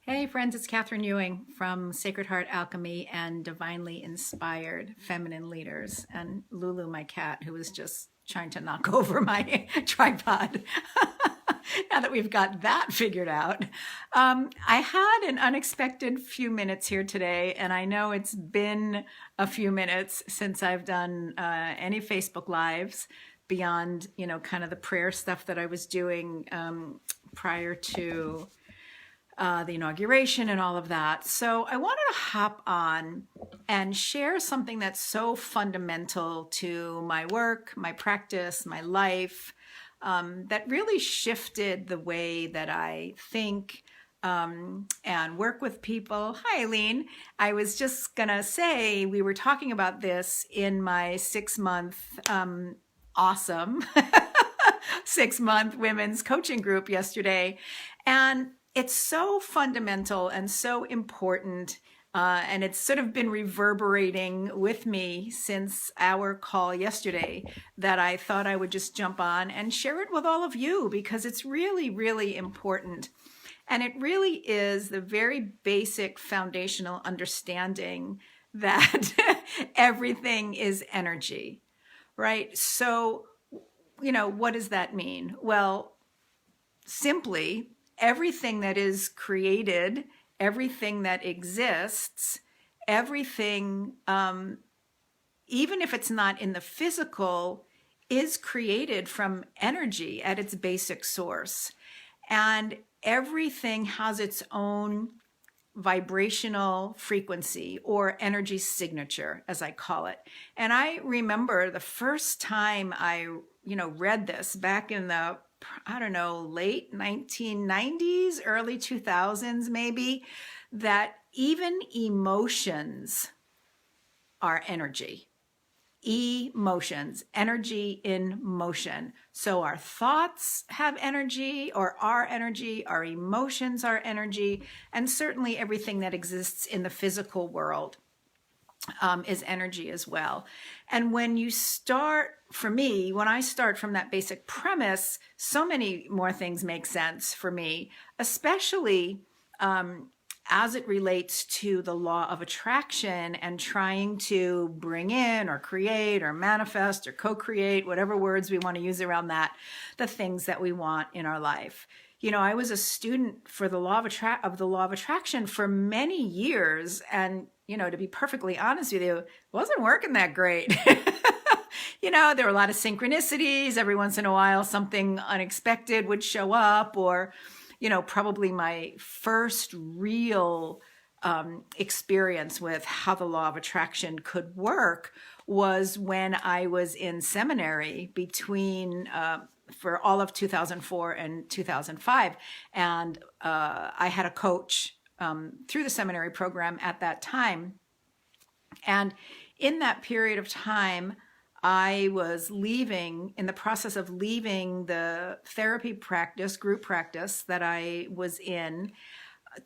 Hey friends, it's Catherine Ewing from Sacred Heart Alchemy and Divinely Inspired Feminine Leaders, and Lulu, my cat, who was just trying to knock over my tripod. Now that we've got that figured out, I had an unexpected few minutes here today, and I know it's been a few minutes since I've done any Facebook Lives beyond, kind of the prayer stuff that I was doing prior to the inauguration and all of that. So I wanted to hop on and share something that's so fundamental to my work, my practice, my life, that really shifted the way that I think and work with people. Hi, Eileen. I was just going to say, we were talking about this in my 6-month awesome 6-month women's coaching group yesterday. And it's so fundamental and so important. And it's sort of been reverberating with me since our call yesterday that I thought I would just jump on and share it with all of you because it's really, really important. And it really is the very basic foundational understanding that everything is energy, right? So, what does that mean? Well, simply, everything that is created, everything that exists, everything, even if it's not in the physical, is created from energy at its basic source. And everything has its own vibrational frequency or energy signature, as I call it. And I remember the first time I, read this back in the late 1990s, early 2000s, maybe, that even emotions are energy. Emotions, energy in motion. So our thoughts have energy, or our energy, our emotions are energy, and certainly everything that exists in the physical world is energy as well. And when you start, for me, when I start from that basic premise, so many more things make sense for me, especially as it relates to the law of attraction and trying to bring in or create or manifest or co-create, whatever words we want to use around that, the things that we want in our life. I was a student for the law of the law of attraction for many years, and to be perfectly honest with you, it wasn't working that great. There were a lot of synchronicities. Every once in a while, something unexpected would show up, or, probably my first real experience with how the law of attraction could work was when I was in seminary between for all of 2004 and 2005. And I had a coach through the seminary program at that time. And in that period of time, I was in the process of leaving the therapy practice, group practice that I was in,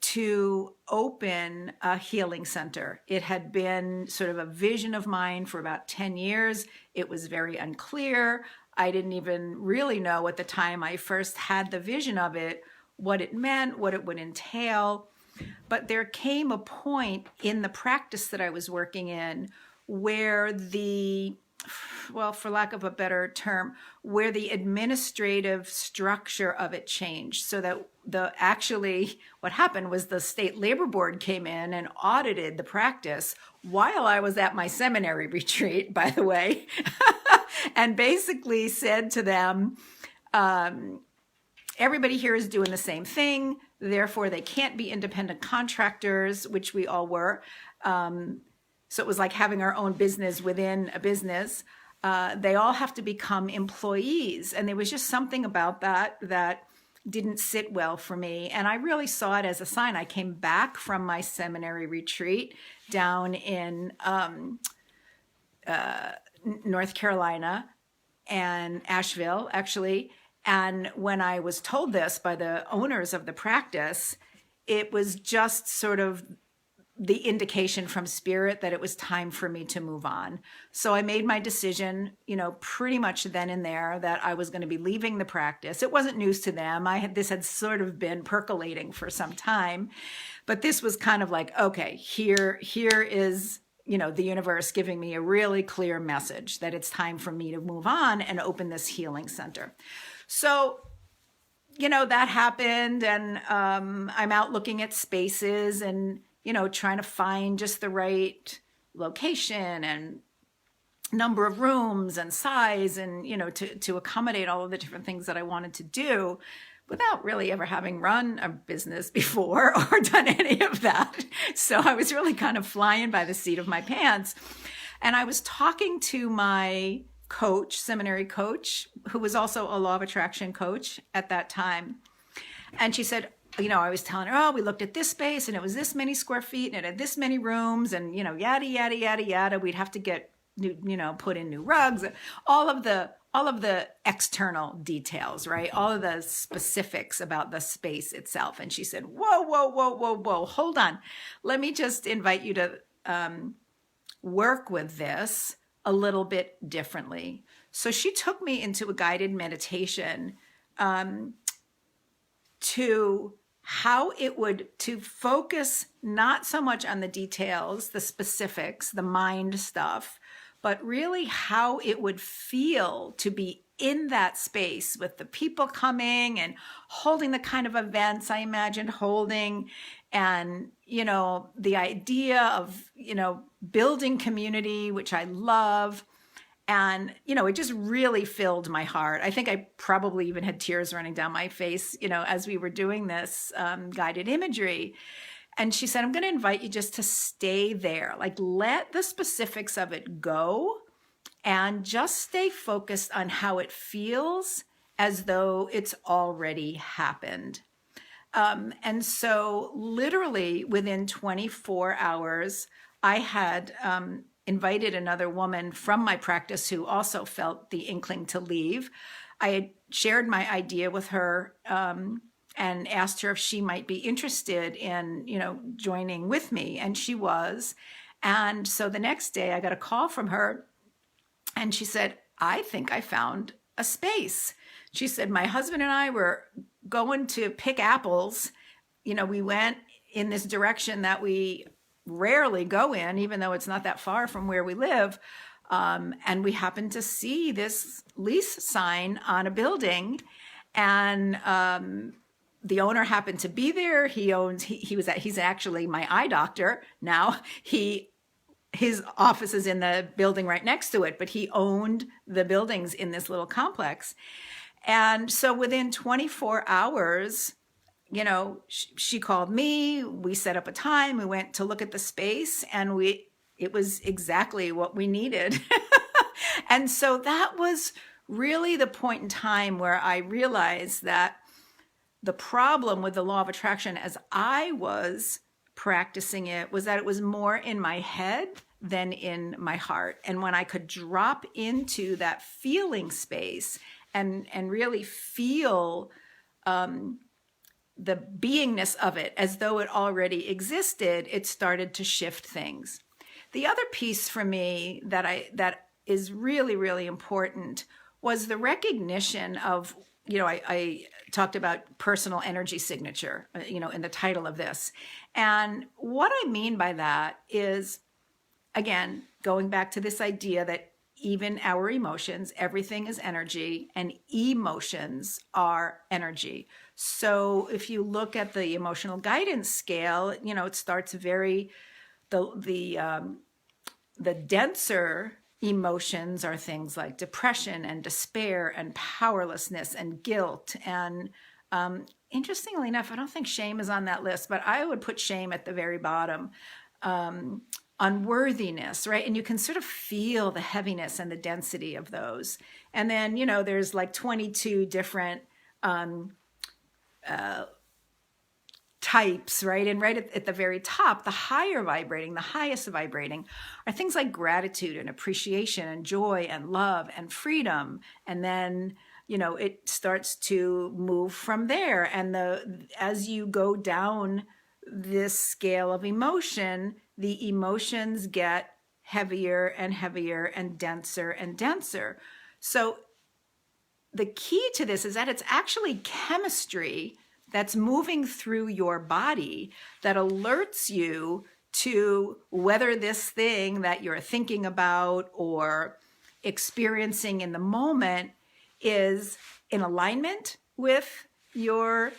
to open a healing center. It had been sort of a vision of mine for about 10 years. It was very unclear. I didn't even really know at the time I first had the vision of it, what it meant, what it would entail. But there came a point in the practice that I was working in where for lack of a better term, where the administrative structure of it changed. So that what happened was the state labor board came in and audited the practice while I was at my seminary retreat, by the way, and basically said to them, everybody here is doing the same thing. Therefore, they can't be independent contractors, which we all were. So it was like having our own business within a business. They all have to become employees. And there was just something about that didn't sit well for me. And I really saw it as a sign. I came back from my seminary retreat down in North Carolina and Asheville, actually. And when I was told this by the owners of the practice, it was just sort of the indication from spirit that it was time for me to move on. So I made my decision, pretty much then and there, that I was going to be leaving the practice. It wasn't news to them. This had sort of been percolating for some time, but this was kind of like, okay, here is, the universe giving me a really clear message that it's time for me to move on and open this healing center. So that happened, and I'm out looking at spaces and, trying to find just the right location and number of rooms and size and, to accommodate all of the different things that I wanted to do without really ever having run a business before or done any of that. So I was really kind of flying by the seat of my pants. And I was talking to my coach, seminary coach, who was also a law of attraction coach at that time. And she said, I was telling her, we looked at this space and it was this many square feet and it had this many rooms and, yada, yada, yada, yada. We'd have to get new, put in new rugs, all of the external details, right? All of the specifics about the space itself. And she said, whoa, hold on. Let me just invite you to work with this a little bit differently. So she took me into a guided meditation to focus not so much on the details, the specifics, the mind stuff, but really how it would feel to be in that space with the people coming and holding the kind of events I imagined holding, and, the idea of, building community, which I love. And, it just really filled my heart. I think I probably even had tears running down my face, as we were doing this guided imagery. And she said, I'm going to invite you just to stay there. Like, let the specifics of it go and just stay focused on how it feels as though it's already happened. And so literally within 24 hours, I had invited another woman from my practice who also felt the inkling to leave. I had shared my idea with her and asked her if she might be interested in, joining with me. And she was. And so the next day I got a call from her and she said, I think I found a space. She said, my husband and I were going to pick apples. We went in this direction that we rarely go in, even though it's not that far from where we live. And we happened to see this lease sign on a building, and the owner happened to be there. He's actually my eye doctor now. His office is in the building right next to it, but he owned the buildings in this little complex. And so within 24 hours, she called me, we set up a time, we went to look at the space, and it was exactly what we needed. And so that was really the point in time where I realized that the problem with the law of attraction as I was practicing it was that it was more in my head than in my heart. And when I could drop into that feeling space and really feel the beingness of it as though it already existed, it started to shift things. The other piece for me that is really, really important was the recognition of, I talked about personal energy signature, in the title of this. And what I mean by that is, again, going back to this idea that even our emotions, everything is energy, and emotions are energy. So if you look at the emotional guidance scale, it starts the denser emotions are things like depression and despair and powerlessness and guilt. And interestingly enough, I don't think shame is on that list, but I would put shame at the very bottom. Unworthiness, right? And you can sort of feel the heaviness and the density of those. And then, there's like 22 different types, right? And right at the very top, the highest vibrating are things like gratitude and appreciation and joy and love and freedom. And then, it starts to move from there. And as you go down this scale of emotion, the emotions get heavier and heavier and denser. So the key to this is that it's actually chemistry that's moving through your body that alerts you to whether this thing that you're thinking about or experiencing in the moment is in alignment with your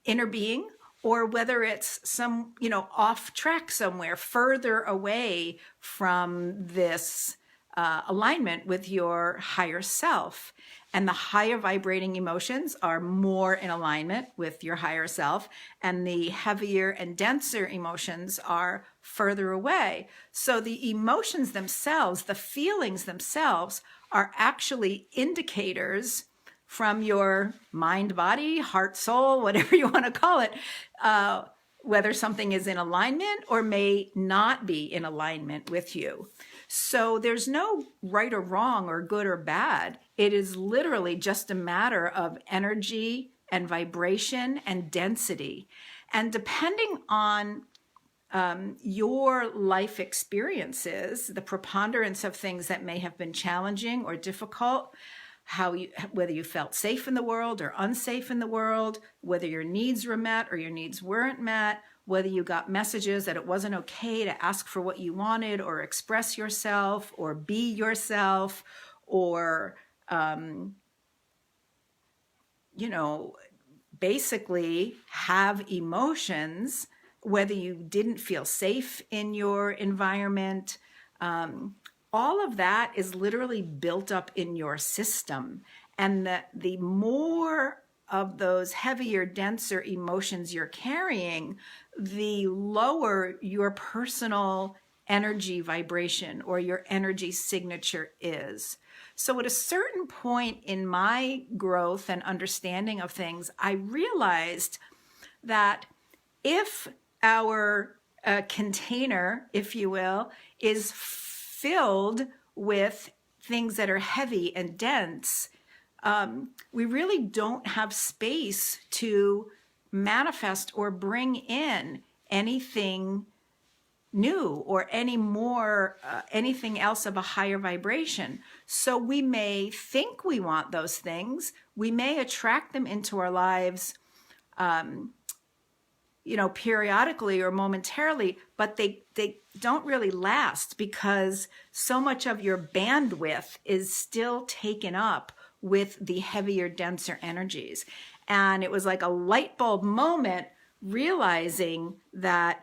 inner being, or whether it's some, off track somewhere further away from this alignment with your higher self. And the higher vibrating emotions are more in alignment with your higher self, and the heavier and denser emotions are further away. So the emotions themselves, the feelings themselves, are actually indicators from your mind, body, heart, soul, whatever you want to call it, whether something is in alignment or may not be in alignment with you. So there's no right or wrong or good or bad. It is literally just a matter of energy and vibration and density. And depending on your life experiences, the preponderance of things that may have been challenging or difficult, whether you felt safe in the world or unsafe in the world, whether your needs were met or your needs weren't met, whether you got messages that it wasn't okay to ask for what you wanted or express yourself or be yourself, or, basically have emotions, whether you didn't feel safe in your environment. All of that is literally built up in your system. And the more of those heavier, denser emotions you're carrying, the lower your personal energy vibration or your energy signature is. So at a certain point in my growth and understanding of things, I realized that if our container, if you will, is filled with things that are heavy and dense, we really don't have space to manifest or bring in anything new or any more, anything else of a higher vibration. So we may think we want those things. We may attract them into our lives, periodically or momentarily, but they don't really last because so much of your bandwidth is still taken up with the heavier, denser energies. And it was like a light bulb moment realizing that,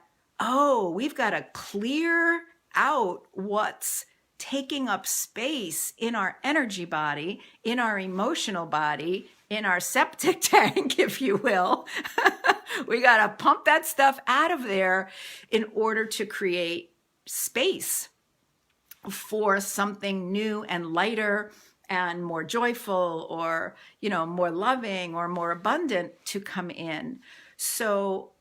we've got to clear out what's taking up space in our energy body, in our emotional body, in our septic tank, if you will. We got to pump that stuff out of there in order to create space for something new and lighter and more joyful, or, more loving or more abundant to come in. So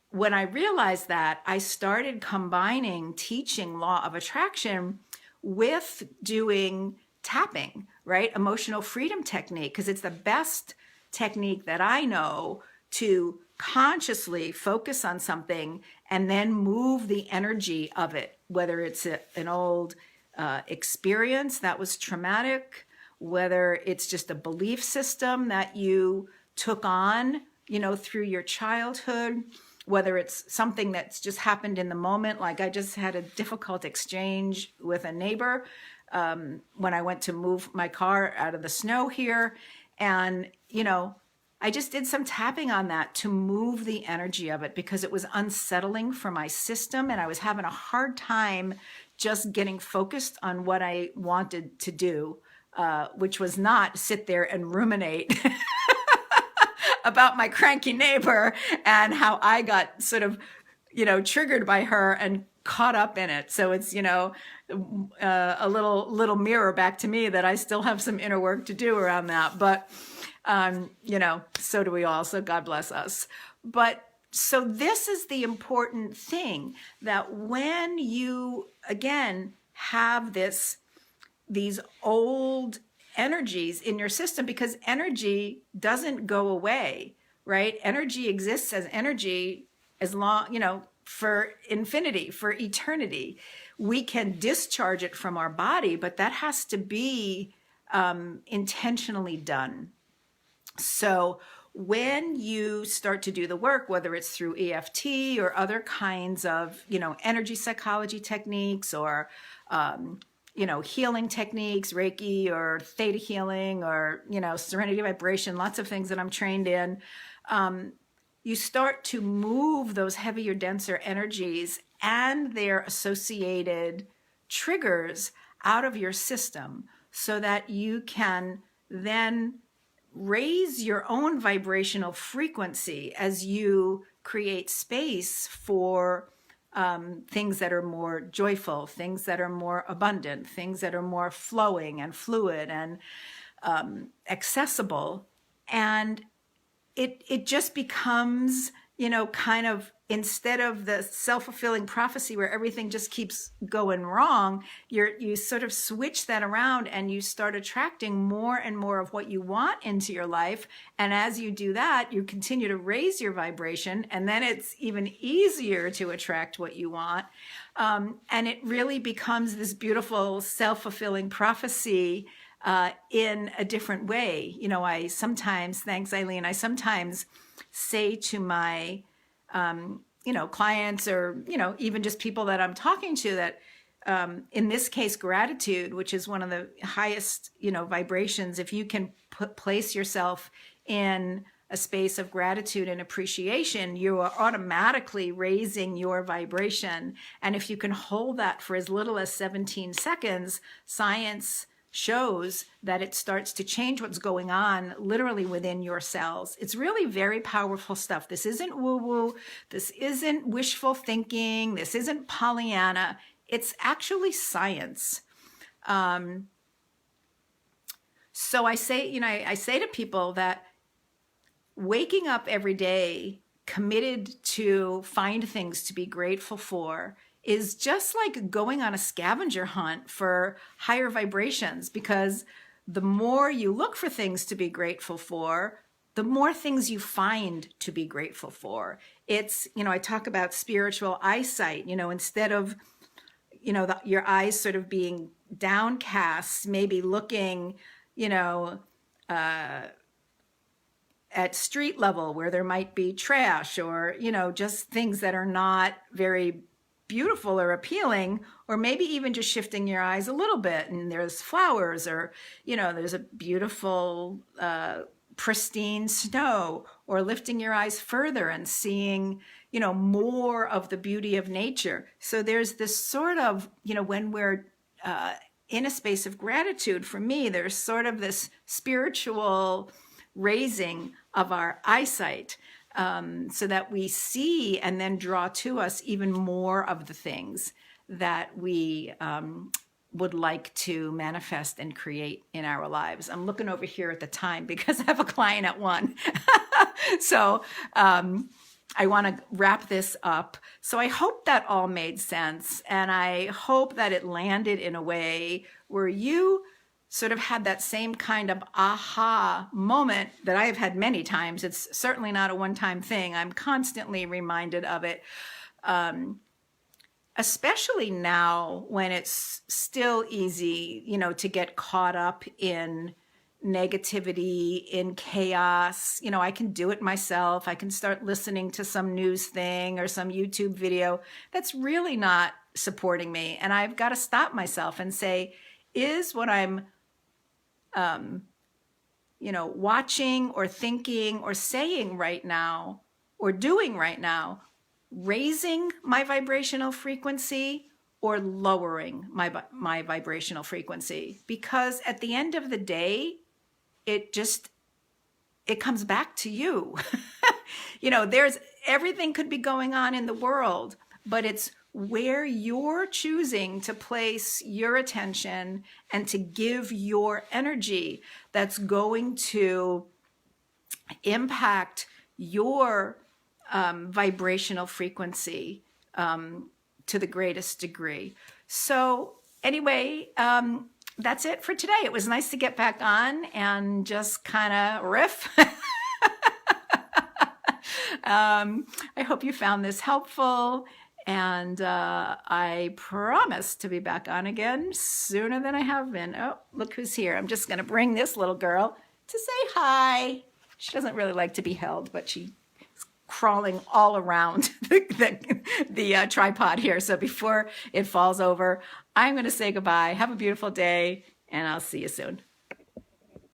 when I realized that, I started combining teaching law of attraction with doing tapping, right? Emotional freedom technique, because it's the best technique that I know to consciously focus on something and then move the energy of it, whether it's an old experience that was traumatic, whether it's just a belief system that you took on, through your childhood, whether it's something that's just happened in the moment. Like I just had a difficult exchange with a neighbor when I went to move my car out of the snow here. And, I just did some tapping on that to move the energy of it because it was unsettling for my system. And I was having a hard time just getting focused on what I wanted to do, which was not sit there and ruminate about my cranky neighbor and how I got sort of, triggered by her and caught up in it. So it's, a little mirror back to me that I still have some inner work to do around that. But, so do we all. So God bless us. But so this is the important thing, that when you, again, have these old energies in your system, because energy doesn't go away, right? Energy exists as energy as long, for infinity, for eternity. We can discharge it from our body, but that has to be intentionally done. So when you start to do the work, whether it's through EFT or other kinds of, energy psychology techniques or, healing techniques, Reiki or theta healing or, serenity vibration, lots of things that I'm trained in, you start to move those heavier, denser energies and their associated triggers out of your system so that you can then raise your own vibrational frequency as you create space for things that are more joyful, things that are more abundant, things that are more flowing and fluid and accessible. And it just becomes, kind of, instead of the self-fulfilling prophecy where everything just keeps going wrong, you sort of switch that around and you start attracting more and more of what you want into your life. And as you do that, you continue to raise your vibration, and then it's even easier to attract what you want. And it really becomes this beautiful self-fulfilling prophecy in a different way. I sometimes, thanks Eileen, I sometimes say to my, clients or, even just people that I'm talking to that, in this case, gratitude, which is one of the highest, vibrations, if you can place yourself in a space of gratitude and appreciation, you are automatically raising your vibration. And if you can hold that for as little as 17 seconds, science shows that it starts to change what's going on literally within your cells. It's really very powerful stuff. This isn't woo-woo. This isn't wishful thinking. This isn't Pollyanna. It's actually science. So I say, I say to people that waking up every day committed to find things to be grateful for is just like going on a scavenger hunt for higher vibrations, because the more you look for things to be grateful for, the more things you find to be grateful for. It's, I talk about spiritual eyesight, instead of, your eyes sort of being downcast, maybe looking, at street level where there might be trash or, just things that are not very beautiful or appealing, or maybe even just shifting your eyes a little bit and there's flowers or, there's a beautiful, pristine snow, or lifting your eyes further and seeing, more of the beauty of nature. So there's this sort of, when we're in a space of gratitude, for me, there's sort of this spiritual raising of our eyesight, so that we see and then draw to us even more of the things that we would like to manifest and create in our lives. I'm looking over here at the time because I have a client at 1. So I want to wrap this up. So I hope that all made sense. And I hope that it landed in a way where you sort of had that same kind of aha moment that I have had many times. It's certainly not a one-time thing. I'm constantly reminded of it, especially now when it's still easy, to get caught up in negativity, in chaos. I can do it myself. I can start listening to some news thing or some YouTube video that's really not supporting me. And I've got to stop myself and say, is what I'm watching or thinking or saying right now or doing right now, raising my vibrational frequency or lowering my vibrational frequency? Because at the end of the day, it comes back to you. There's everything could be going on in the world, but it's where you're choosing to place your attention and to give your energy that's going to impact your vibrational frequency to the greatest degree. So anyway, that's it for today. It was nice to get back on and just kind of riff. I hope you found this helpful. And I promise to be back on again sooner than I have been. Oh, look who's here. I'm just going to bring this little girl to say hi. She doesn't really like to be held, but she's crawling all around the tripod here. So before it falls over, I'm going to say goodbye. Have a beautiful day, and I'll see you soon.